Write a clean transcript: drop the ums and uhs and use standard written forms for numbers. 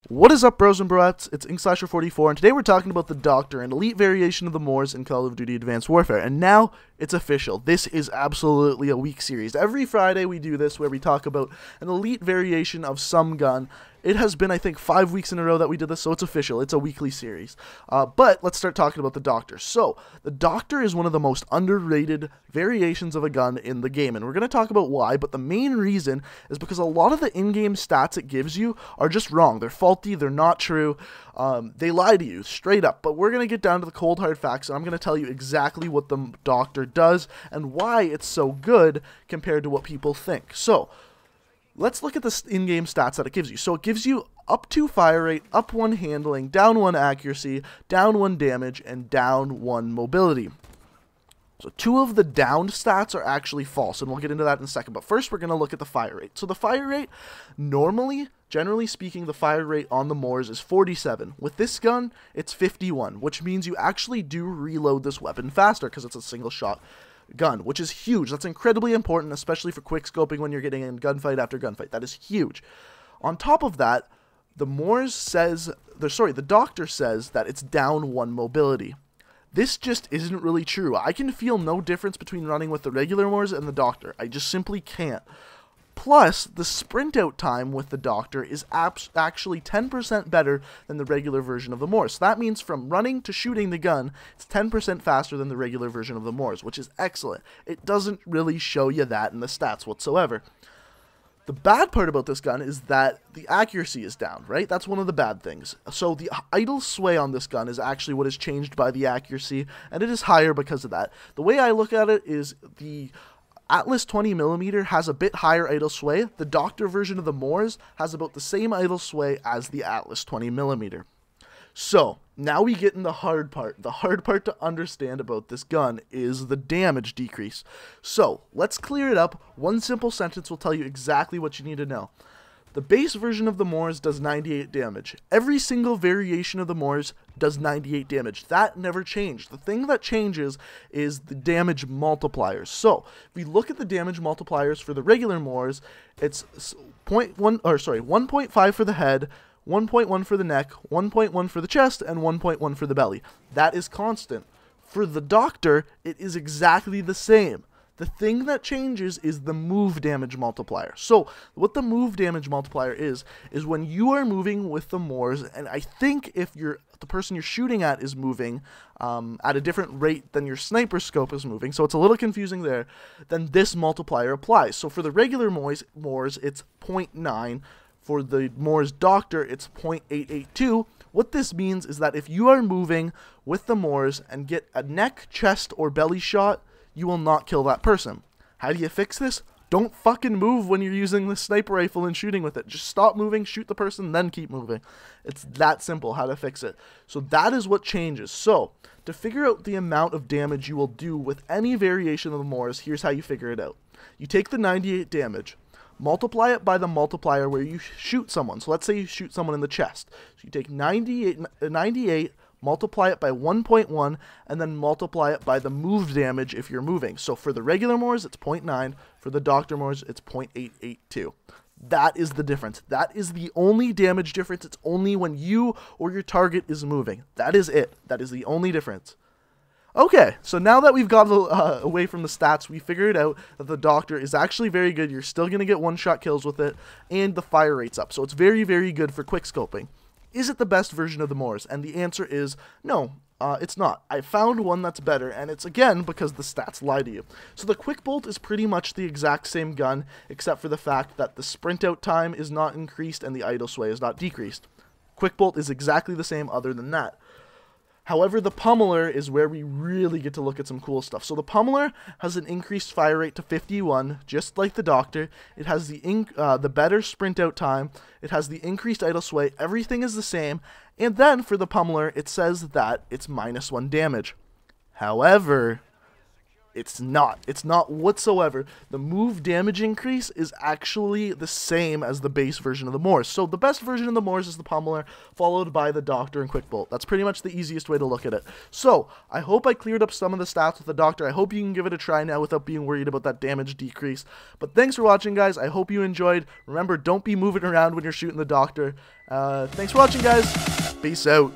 What is up, bros and broettes? It's InkSlasher44, and today we're talking about the Doctor, an elite variation of the MORS in Call of Duty Advanced Warfare. And now, it's official. This is absolutely a week series. Every Friday we do this, where we talk about an elite variation of some gun. It has been, I think, 5 weeks in a row that we did this, so it's official. It's a weekly series. But let's start talking about the Doctor. So, the Doctor is one of the most underrated variations of a gun in the game, and we're going to talk about why, but the main reason is because a lot of the in-game stats it gives you are just wrong. They're faulty, they're not true, they lie to you, straight up. But we're going to get down to the cold hard facts, and I'm going to tell you exactly what the Doctor does and why it's so good compared to what people think. So, let's look at the in-game stats that it gives you. So it gives you up 2 fire rate, up 1 handling, down 1 accuracy, down 1 damage, and down 1 mobility. So 2 of the downed stats are actually false, and we'll get into that in a second. But first, we're going to look at the fire rate. So the fire rate, normally, generally speaking, the fire rate on the MORS is 47. With this gun, it's 51, which means you actually do reload this weapon faster because it's a single shot gun, which is huge. That's incredibly important, especially for quick scoping when you're getting in gunfight after gunfight. That is huge. On top of that, the Doctor says that it's down 1 mobility. This just isn't really true. I can feel no difference between running with the regular MORS and the Doctor. I just simply can't. Plus, the sprint out time with the Doctor is actually 10% better than the regular version of the MORS. So that means from running to shooting the gun, it's 10% faster than the regular version of the MORS, which is excellent. It doesn't really show you that in the stats whatsoever. The bad part about this gun is that the accuracy is down, right? That's one of the bad things. So the idle sway on this gun is actually what is changed by the accuracy, and it is higher because of that. The way I look at it is the Atlas 20mm has a bit higher idle sway. The Doctor version of the MORS has about the same idle sway as the Atlas 20mm. So, now we get in the hard part. The hard part to understand about this gun is the damage decrease. So, let's clear it up. One simple sentence will tell you exactly what you need to know. The base version of the MORS does 98 damage. Every single variation of the MORS does 98 damage. That never changed. The thing that changes is the damage multipliers. So, if we look at the damage multipliers for the regular MORS, it's 1.5 for the head, 1.1 for the neck, 1.1 for the chest, and 1.1 for the belly. That is constant. For the Doctor, it is exactly the same. The thing that changes is the move damage multiplier. So, what the move damage multiplier is when you are moving with the MORS, and I think if the person you're shooting at is moving at a different rate than your sniper scope is moving, so it's a little confusing there, then this multiplier applies. So for the regular MORS, it's 0.9. For the MORS Doctor, it's 0.882. What this means is that if you are moving with the MORS and get a neck, chest, or belly shot, you will not kill that person. How do you fix this? Don't fucking move when you're using the sniper rifle and shooting with it. Just stop moving, shoot the person, then keep moving. It's that simple how to fix it. So that is what changes. So, to figure out the amount of damage you will do with any variation of the MORS, here's how you figure it out. You take the 98 damage, multiply it by the multiplier where you shoot someone. So let's say you shoot someone in the chest. So you take 98, multiply it by 1.1, and then multiply it by the move damage if you're moving. So for the regular MORS, it's 0.9. For the Doctor MORS, it's 0.882. That is the difference. That is the only damage difference. It's only when you or your target is moving. That is it. That is the only difference. Okay, so now that we've got away from the stats, we figured out that the Doctor is actually very good. You're still going to get one-shot kills with it, and the fire rate's up. So it's very, very good for quick-scoping. Is it the best version of the MORS? And the answer is no, it's not. I found one that's better, and it's, again, because the stats lie to you. So the Quick Bolt is pretty much the exact same gun, except for the fact that the sprint out time is not increased and the idle sway is not decreased. Quick Bolt is exactly the same other than that. However, the Pummeler is where we really get to look at some cool stuff. So the Pummeler has an increased fire rate to 51, just like the Doctor. It has the better sprint out time. It has the increased idle sway. Everything is the same. And then for the Pummeler, it says that it's -1 damage. However, It's not. It's not whatsoever. The move damage increase is actually the same as the base version of the MORS. So the best version of the MORS is the Pummeler, followed by the Doctor and Quick Bolt. That's pretty much the easiest way to look at it. So I hope I cleared up some of the stats with the Doctor. I hope you can give it a try now without being worried about that damage decrease. But thanks for watching, guys. I hope you enjoyed. Remember, don't be moving around when you're shooting the Doctor. Thanks for watching, guys. Peace out.